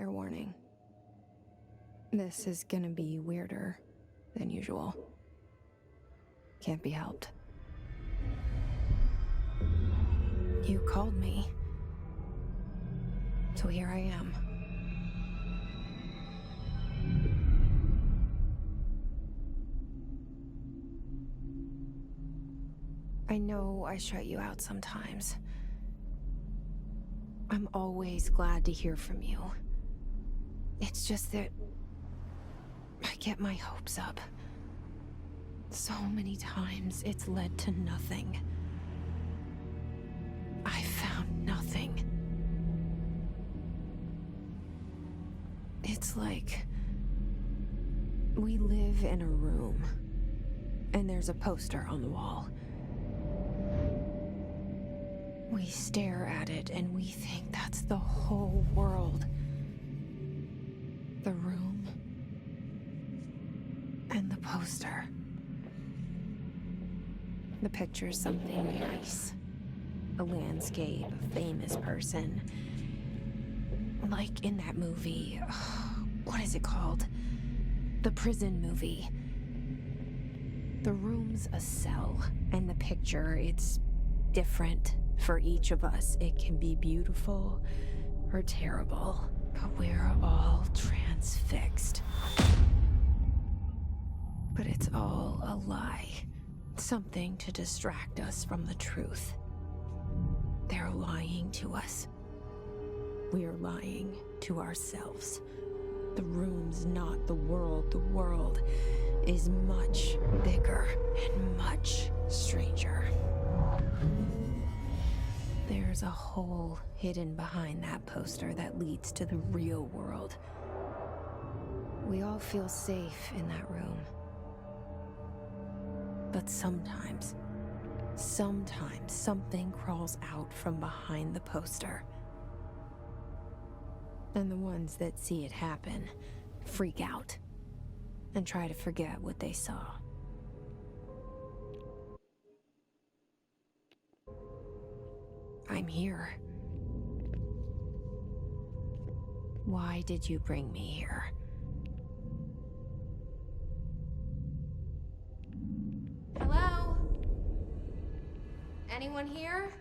Fair warning. This is gonna be weirder than usual. Can't be helped. You called me. So here I am. I know I shut you out sometimes. I'm always glad to hear from you. It's just that I get my hopes up. So many times it's led to nothing. I found nothing. It's like we live in a room, and there's a poster on the wall. We stare at it and we think that's the whole world. The room and the poster. The picture's something nice. A landscape, a famous person. Like in that movie, what is it called? The prison movie. The room's a cell, and the picture, it's different for each of us. It can be beautiful or terrible, but we're all transfixed. But it's all a lie. Something to distract us from the truth. They're lying to us. We're lying to ourselves. The room's not the world. The world is much bigger and much stranger. There's a hole hidden behind that poster that leads to the real world. We all feel safe in that room. But sometimes something crawls out from behind the poster. And the ones that see it happen freak out and try to forget what they saw. I'm here. Why did you bring me here? Hello? Anyone here?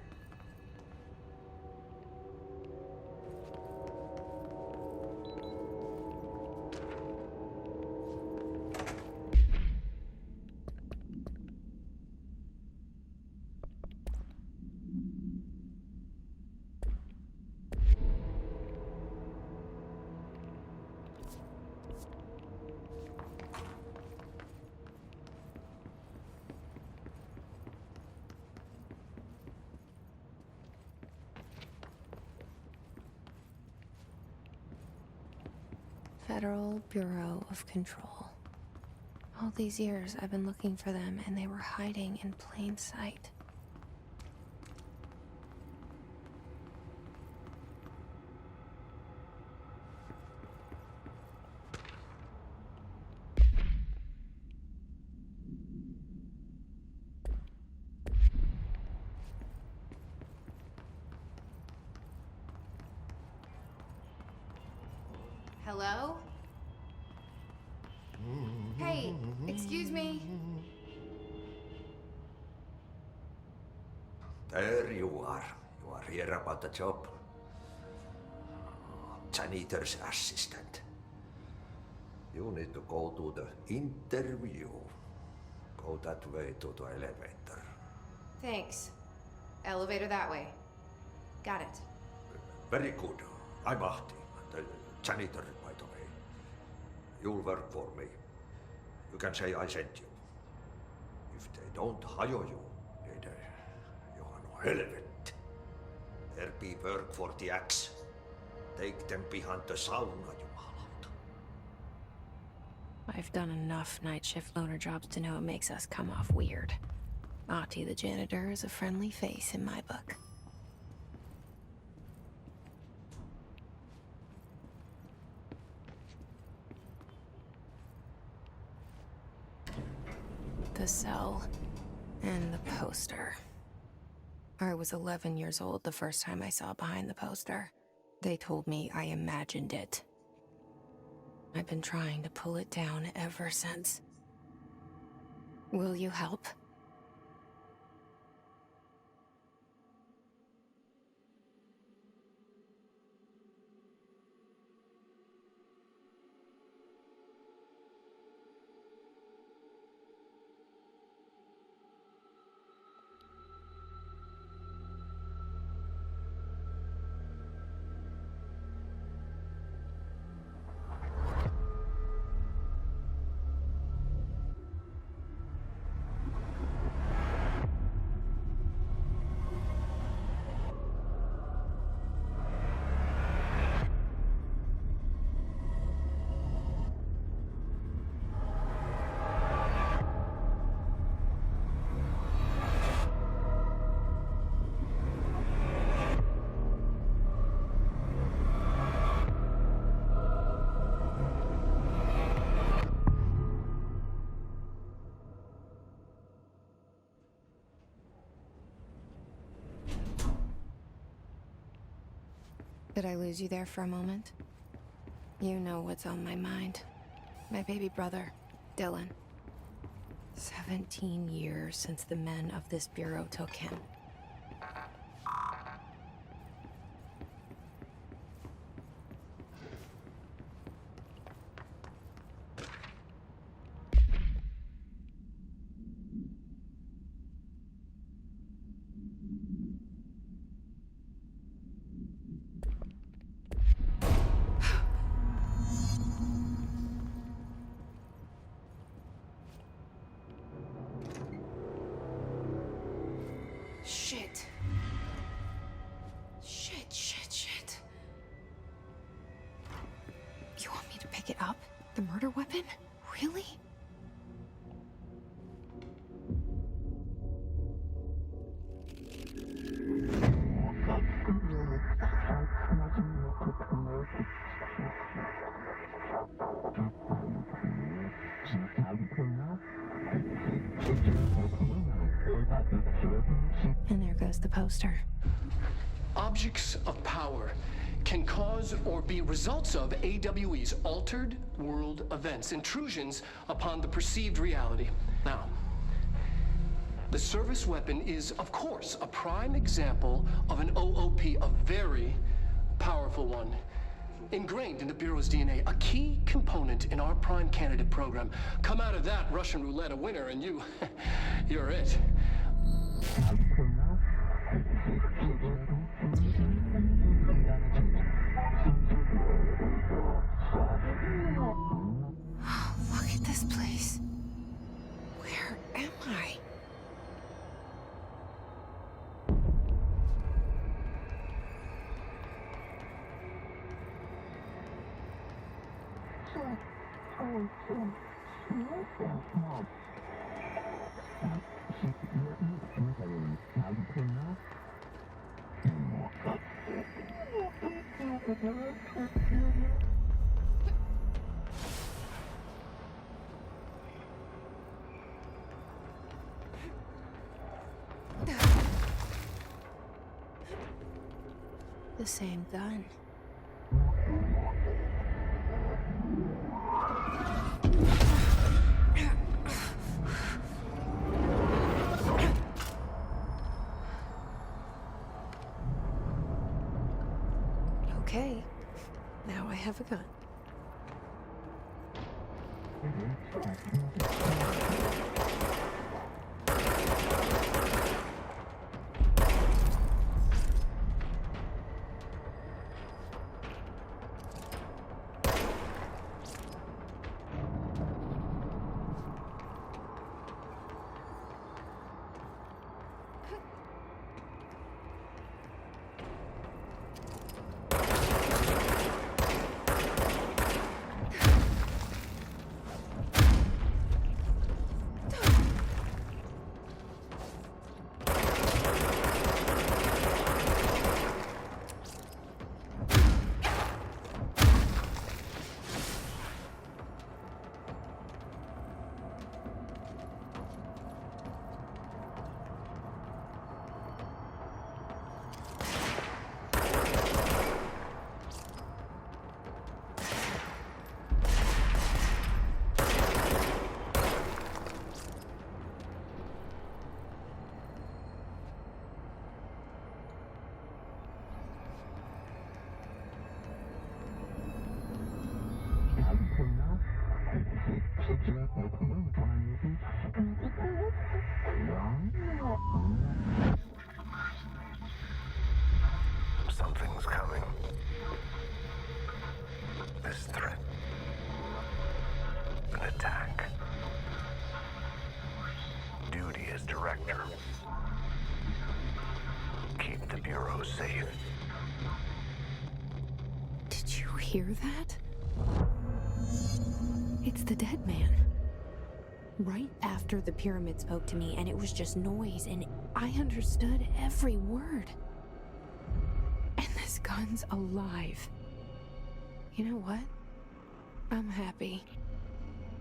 Federal Bureau of Control. All these years I've been looking for them, and they were hiding in plain sight. Hello? Hey, excuse me. There you are. You are here about the job. Janitor's assistant. You need to go to the interview. Go that way to the elevator. Thanks. Elevator that way. Got it. Very good. I'm Ahti, the janitor, by the way. You'll work for me. You can say I sent you. If they don't hire you, then you are no helvet. There be work for the axe. Take them behind the sauna, jumalauta. I've done enough night shift loner jobs to know it makes us come off weird. Ahti the janitor is a friendly face in my book. The cell and the poster. I was 11 years old the first time I saw behind the poster. They told me I imagined it I've been trying to pull it down ever since. Will you help? Did I lose you there for a moment? You know what's on my mind. My baby brother, Dylan. 17 years since the men of this bureau took him. Shit. Shit. You want me to pick it up? The murder weapon? Really? And there goes the poster. Objects of power can cause or be results of AWE's altered world events, intrusions upon the perceived reality. Now, the service weapon is, of course, a prime example of an OOP, a very powerful one. Ingrained in the Bureau's DNA, a key component in our prime candidate program. Come out of that Russian roulette a winner and you're it. Look at this place. Where am I? The same gun. Okay, now I have a gun. this threat. An attack. Duty as director. Keep the Bureau safe. Did you hear that? It's the dead man. Right after the pyramid spoke to me, and it was just noise, and I understood every word. And this gun's alive. You know what? I'm happy.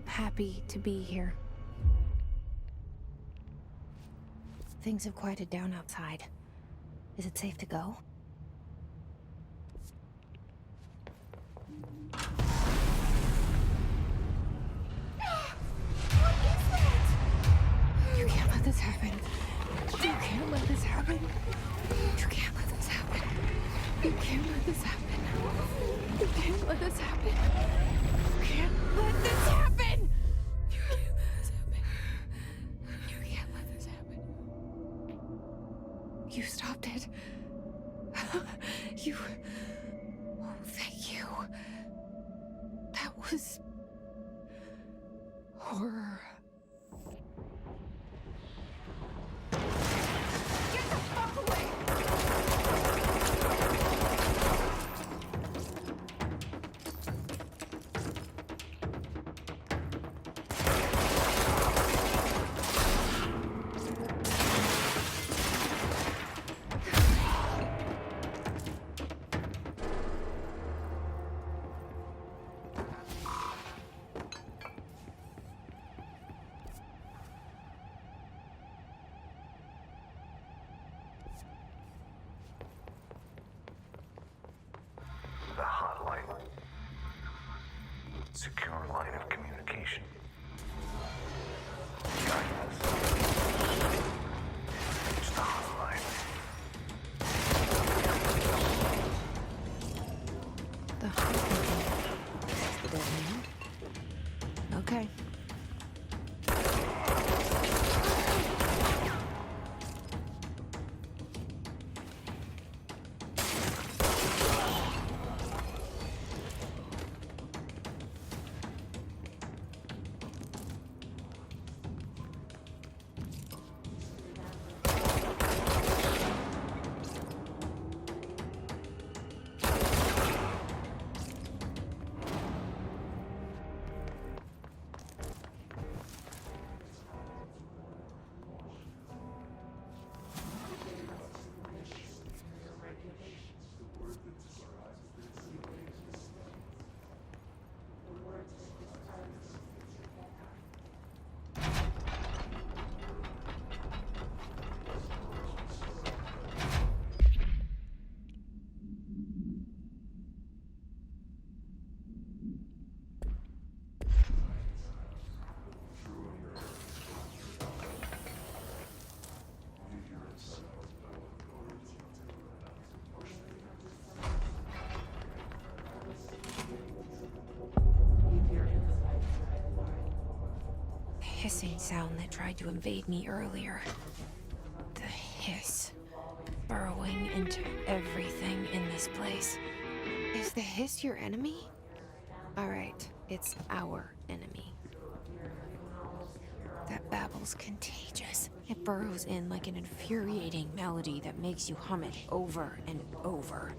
Happy to be here. Things have quieted down outside. Is it safe to go? You can't let this happen. You can't let this happen. You can't let this happen. You can't let this happen. You can't let this happen. You can't let this happen. You can't let this happen. You can't let this happen. You stopped it. You... Oh, thank you. That was... horror. Get the fuck away! The hotline. Secure line of communication. Guidance. Reach the hotline. The dead man? Okay. Hissing sound that tried to invade me earlier. The hiss. Burrowing into everything in this place. Is the hiss your enemy? Alright, it's our enemy. That babble's contagious. It burrows in like an infuriating melody that makes you hum it over and over.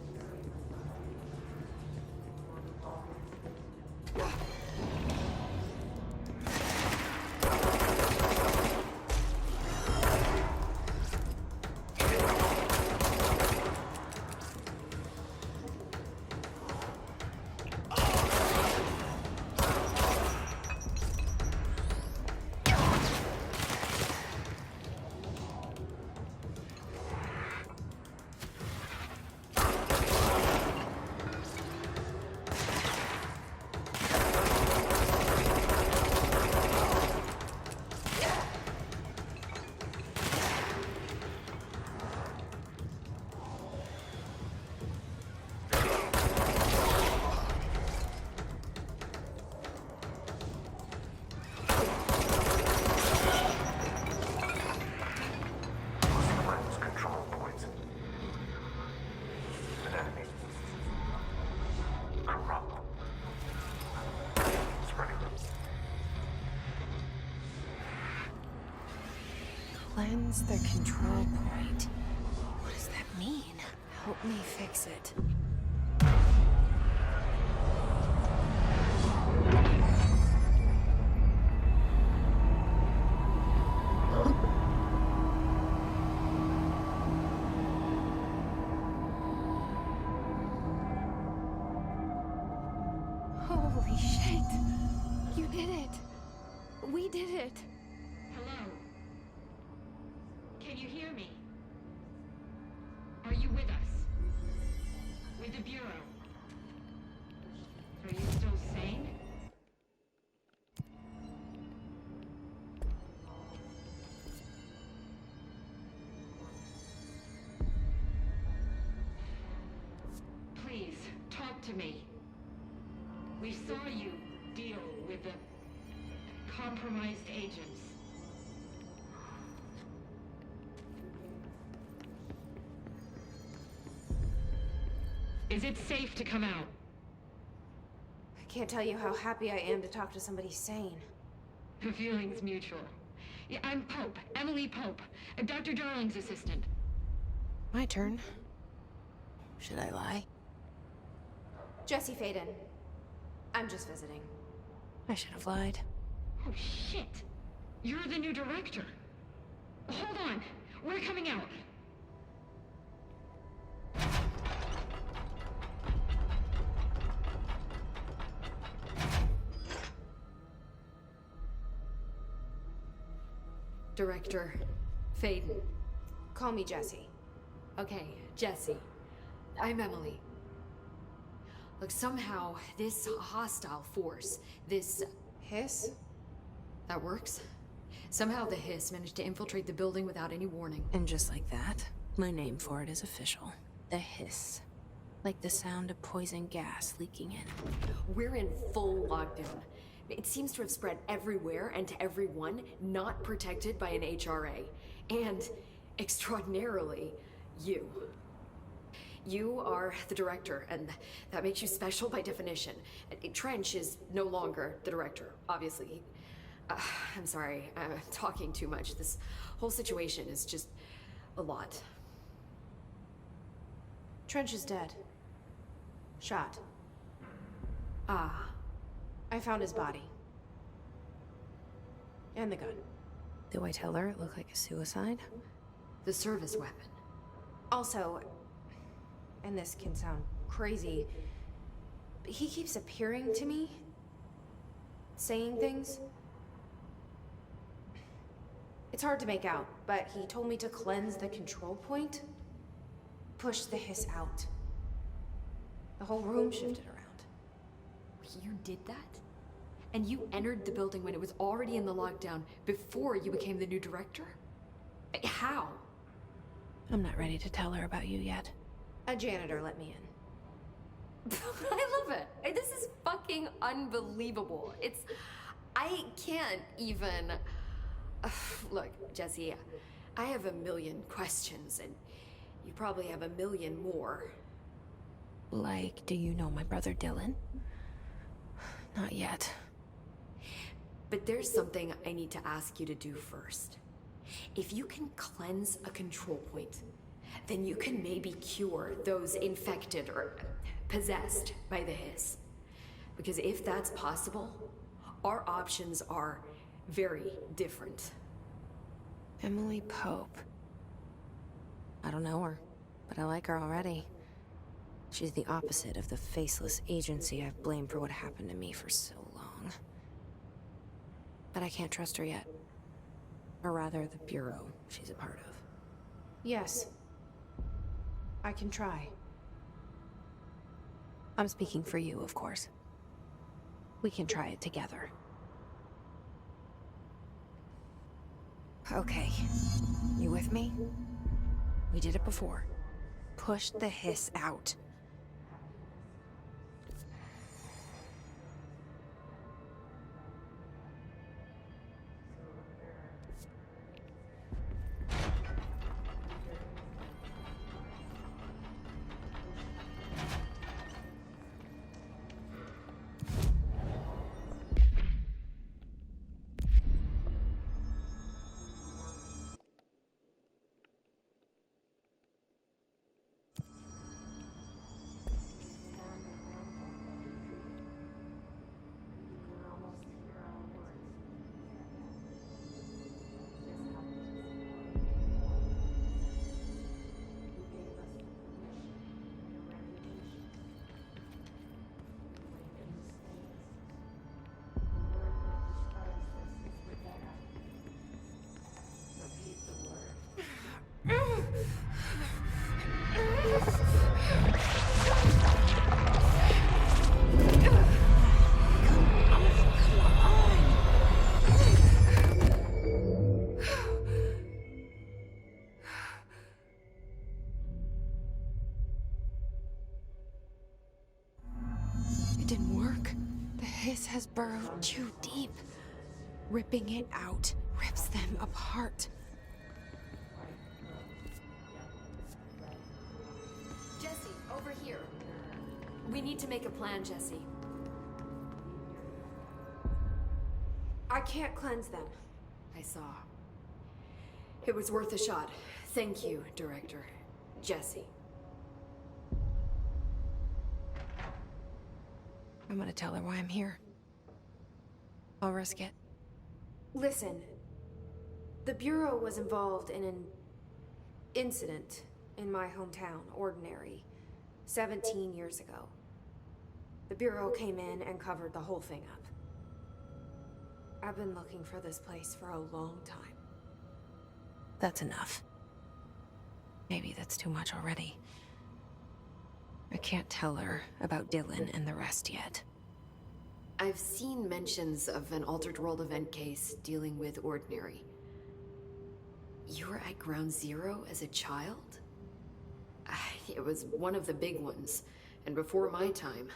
Cleanse the control point. What does that mean? Help me fix it. Holy shit! You did it! We did it! Hello? Can you hear me? Are you with us? With the Bureau? Are you still sane? Please, talk to me. We saw you deal with the compromised agents. Is it safe to come out? I can't tell you how happy I am to talk to somebody sane. The feeling's mutual. Yeah, I'm Pope, Emily Pope, Dr. Darling's assistant. My turn. Should I lie? Jesse Faden. I'm just visiting. I should have lied. Oh, shit. You're the new director. Hold on. We're coming out. Director Faden. Call me Jesse. Okay, Jesse. I'm Emily. Look, somehow this hostile force, this... Hiss? that works? Somehow the Hiss managed to infiltrate the building without any warning. And just like that, my name for it is official. The Hiss. Like the sound of poison gas leaking in. We're in full lockdown. It seems to have spread everywhere and to everyone not protected by an HRA. And, extraordinarily, you. You are the director, and that makes you special by definition. Trench is no longer the director, obviously. I'm sorry, I'm talking too much. This whole situation is just a lot. Trench is dead. Shot. Ah. I found his body. And the gun. Do I tell her it looked like a suicide? The service weapon. Also, and this can sound crazy, but he keeps appearing to me, saying things. It's hard to make out, but he told me to cleanse the control point, push the Hiss out. The whole room shifted around. You did that? And you entered the building when it was already in the lockdown before you became the new director? How? I'm not ready to tell her about you yet. A janitor let me in. I love it. This is fucking unbelievable. I can't even... Look, Jesse, I have a million questions, and you probably have a million more. Like, do you know my brother Dylan? Not yet. But there's something I need to ask you to do first. If you can cleanse a control point, then you can maybe cure those infected or possessed by the Hiss. Because if that's possible, our options are very different. Emily Pope. I don't know her, but I like her already. She's the opposite of the faceless agency I've blamed for what happened to me for so long. But I can't trust her yet. Or rather, the Bureau she's a part of. Yes. I can try. I'm speaking for you, of course. We can try it together. Okay. You with me? We did it before. Push the Hiss out. hiss has burrowed too deep. Ripping it out rips them apart. Jesse, over here. We need to make a plan, Jesse. I can't cleanse them. I saw. It was worth a shot. Thank you, Director. Jesse. I'm gonna tell her why I'm here. I'll risk it. Listen, the Bureau was involved in an incident in my hometown, Ordinary, 17 years ago. The Bureau came in and covered the whole thing up. I've been looking for this place for a long time. That's enough. Maybe that's too much already. I can't tell her about Dylan and the rest yet. I've seen mentions of an Altered World event case dealing with Ordinary. You were at Ground Zero as a child? It was one of the big ones, and before my time.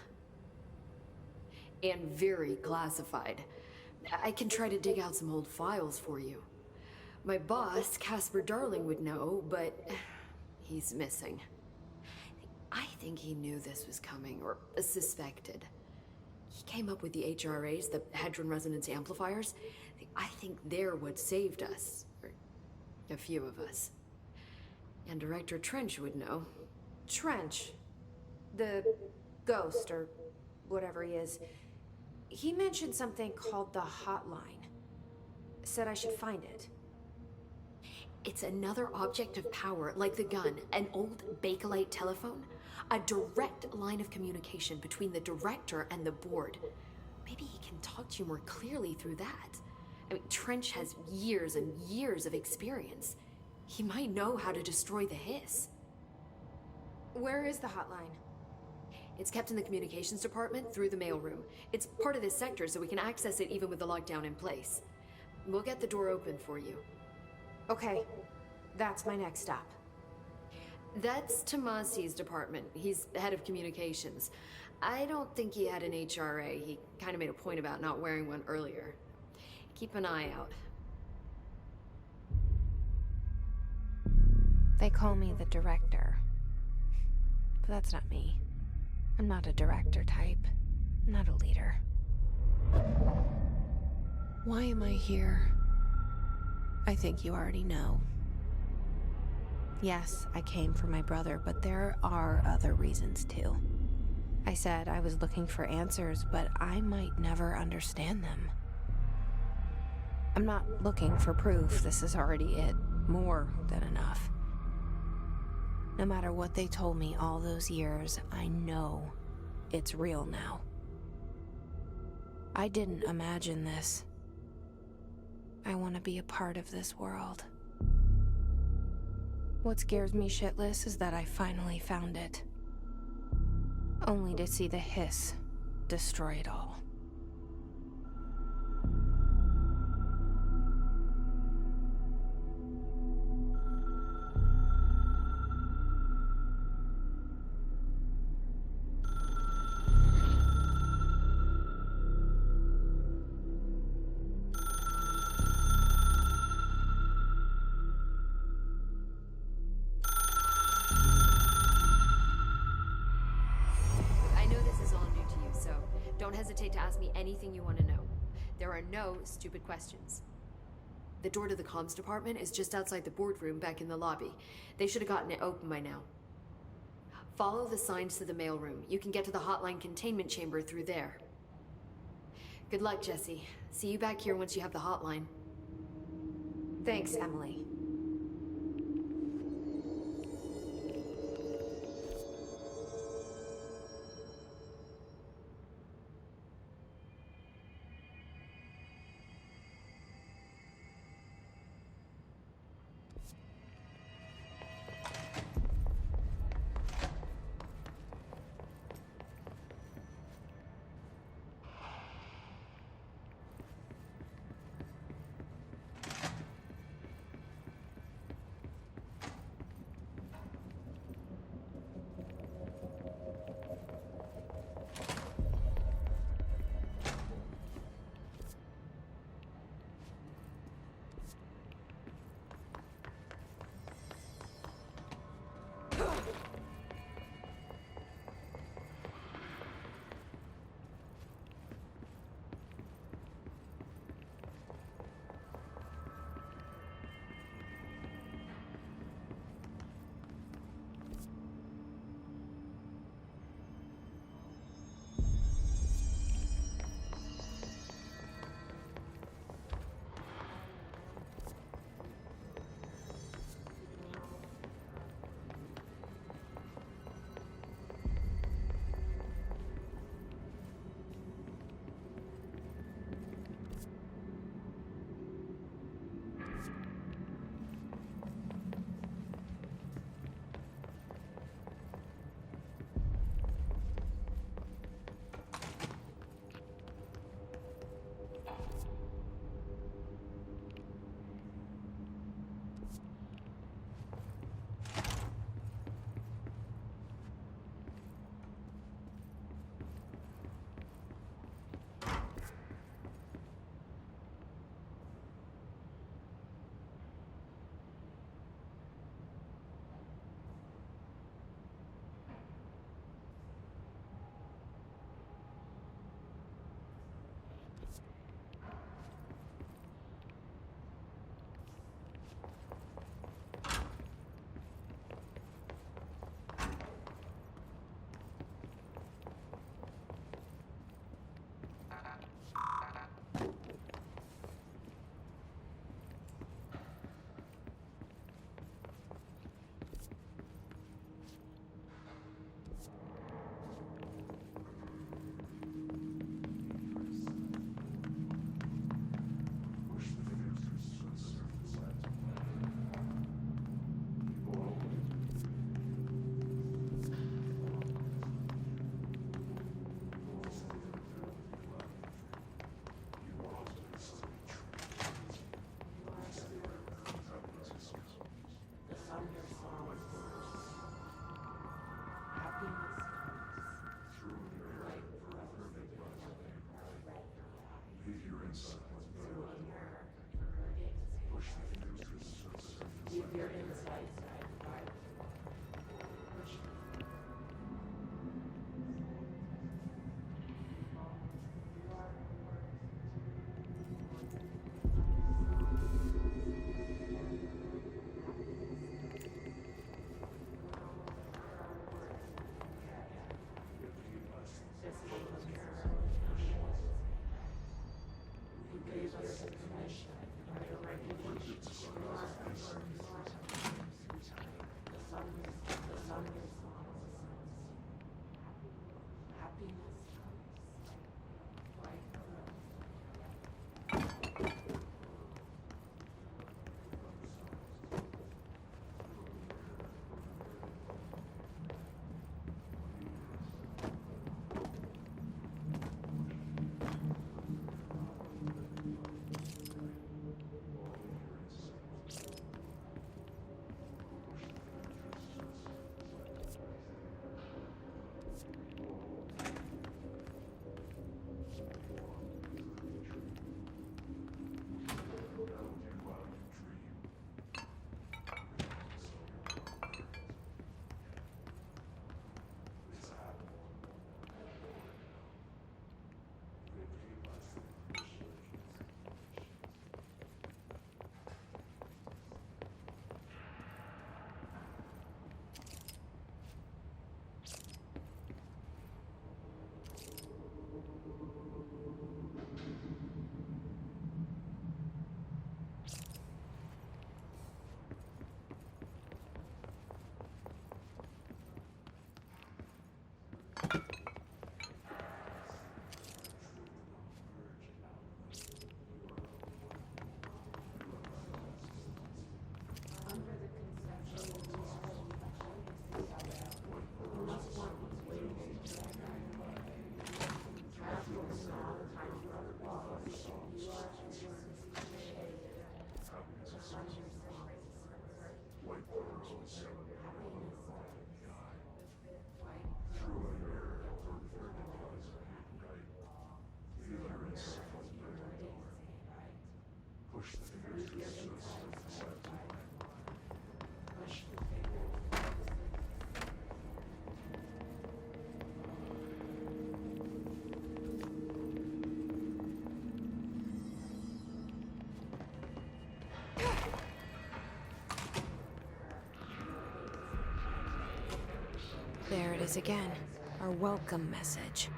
And very classified. I can try to dig out some old files for you. My boss, Casper Darling, would know, but he's missing. I think he knew this was coming, or suspected. He came up with the HRAs, the Hadron Resonance Amplifiers. I think they're what saved us. Or a few of us. And Director Trench would know. Trench? The ghost, or whatever he is. He mentioned something called the Hotline. Said I should find it. It's another object of power, like the gun, an old Bakelite telephone. A direct line of communication between the director and the board. Maybe he can talk to you more clearly through that. I mean, Trench has years and years of experience. He might know how to destroy the hiss. Where is the hotline? It's kept in the communications department through the mailroom. It's part of this sector, so we can access it even with the lockdown in place. We'll get the door open for you. Okay, that's my next stop. That's Tomasi's department. He's head of communications. I don't think he had an HRA. He kind of made a point about not wearing one earlier. Keep an eye out. They call me the director. But that's not me. I'm not a director type. I'm not a leader. Why am I here? I think you already know. Yes, I came for my brother, but there are other reasons too. I said I was looking for answers, but I might never understand them. I'm not looking for proof. This is already it. More than enough. No matter what they told me all those years, I know it's real now. I didn't imagine this. I want to be a part of this world. What scares me shitless is that I finally found it. Only to see the hiss destroy it all. Don't hesitate to ask me anything you want to know. There are no stupid questions. The door to the comms department is just outside the boardroom back in the lobby. They should have gotten it open by now. Follow the signs to the mailroom. You can get to the hotline containment chamber through there. Good luck, Jesse. See you back here once you have the hotline. Thanks, Emily. There it is again. Our welcome message.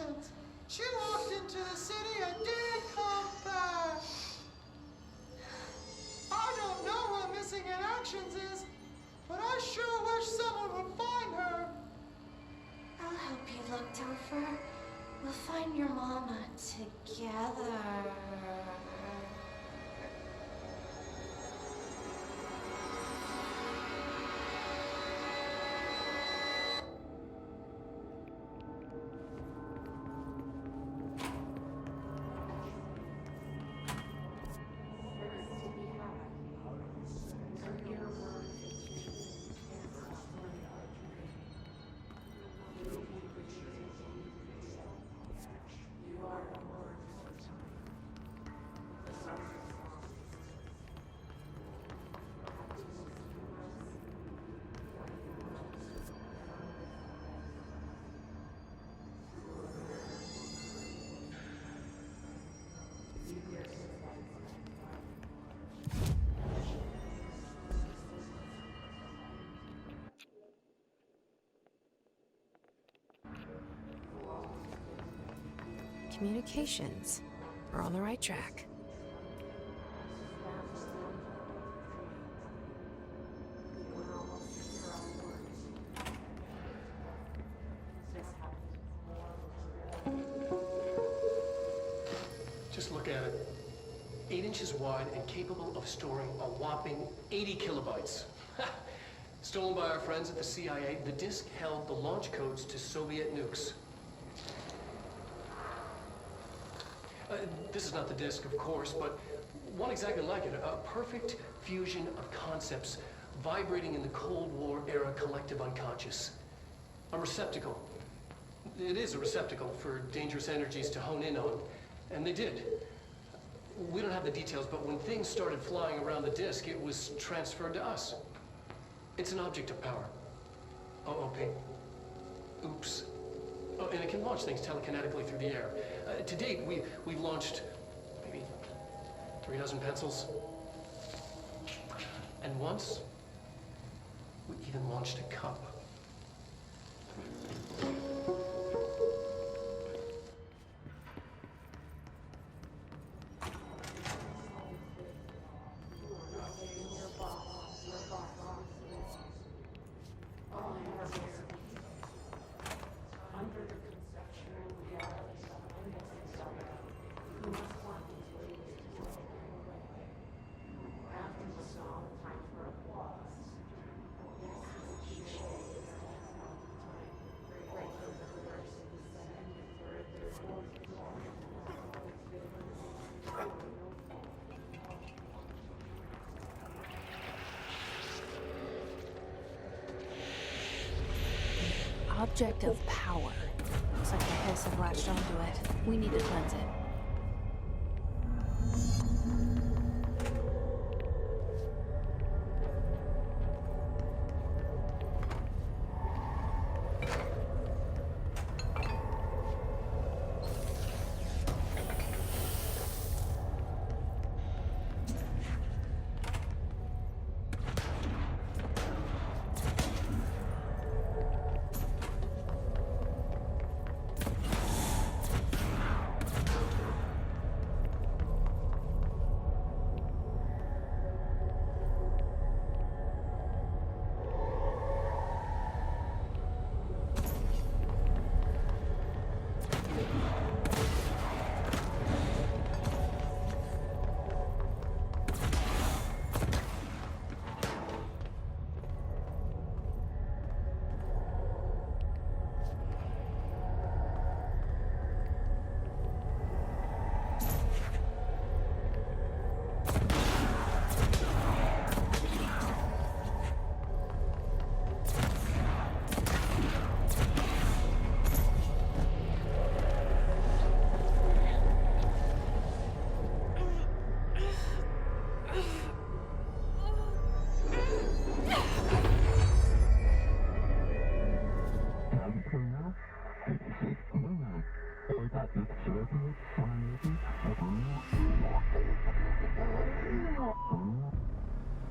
actions. She walked into the city and didn't come back. I don't know what missing in actions is, but I sure wish someone would find her. I'll help you look, Topher. We'll find your mama together. Communications. We're on the right track. Just look at it. 8 inches wide and capable of storing a whopping 80 kilobytes. Stolen by our friends at the CIA, the disk held the launch codes to Soviet nukes. This is not the disk, of course, but one exactly like it. A perfect fusion of concepts vibrating in the Cold War era collective unconscious. A receptacle. It is a receptacle for dangerous energies to hone in on. And they did. We don't have the details, but when things started flying around the disk, it was transferred to us. It's an object of power. OOP. Oops. Oh, and it can launch things telekinetically through the air. To date, we've launched maybe 3 dozen pencils. And once, we even launched a cup. Object of power. Looks like the Hiss have latched onto it. We need to cleanse it.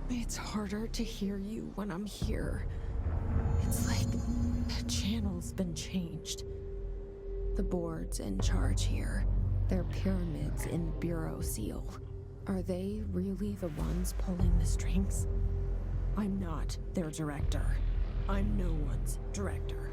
It's harder to hear you when I'm here. It's like the channel's been changed. The board's in charge here. They're pyramids in the Bureau seal. Are they really the ones pulling the strings? I'm not their director. I'm no one's director.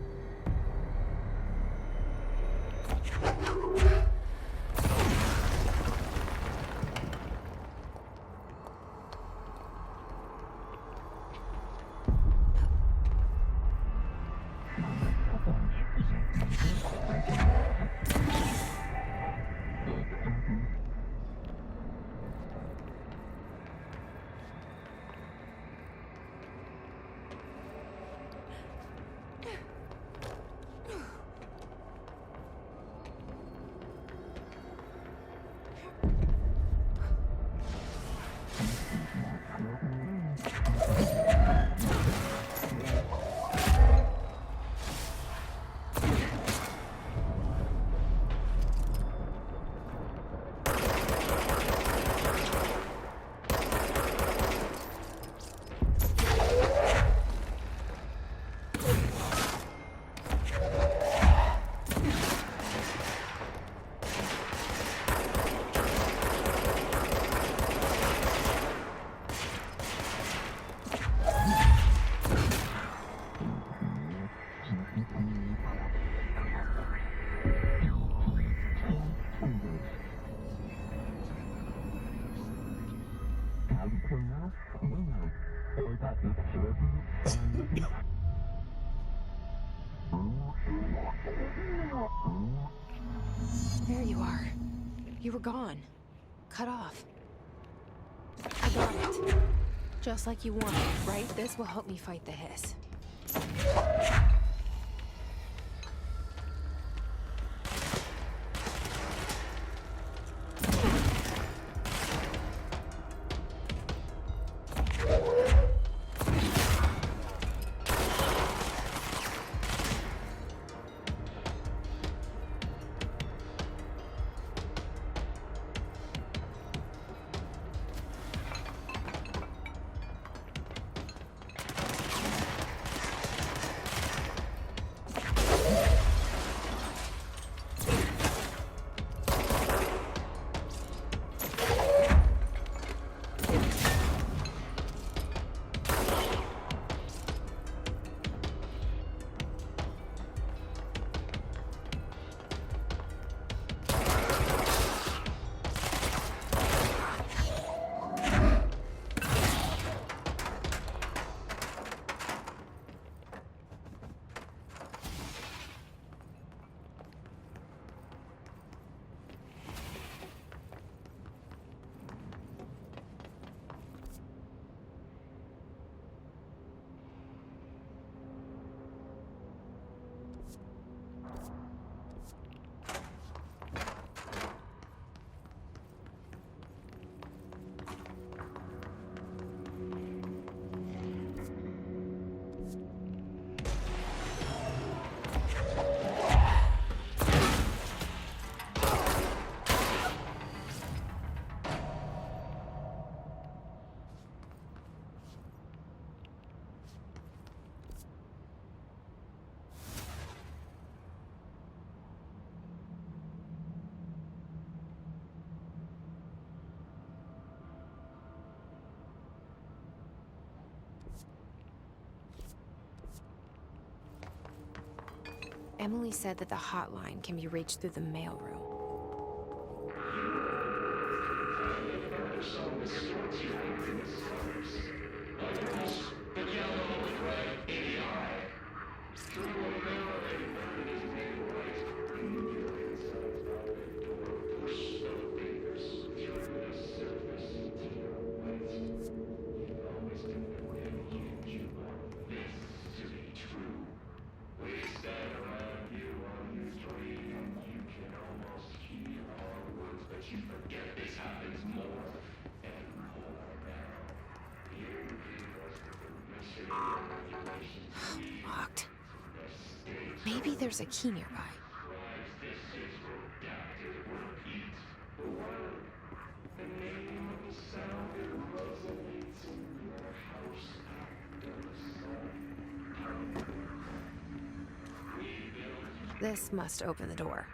There you are. You were gone. Cut off. I got it. Just like you wanted, right? This will help me fight the hiss. Emily said that the hotline can be reached through the mailroom. Locked. Maybe there's a key nearby. This must open the door.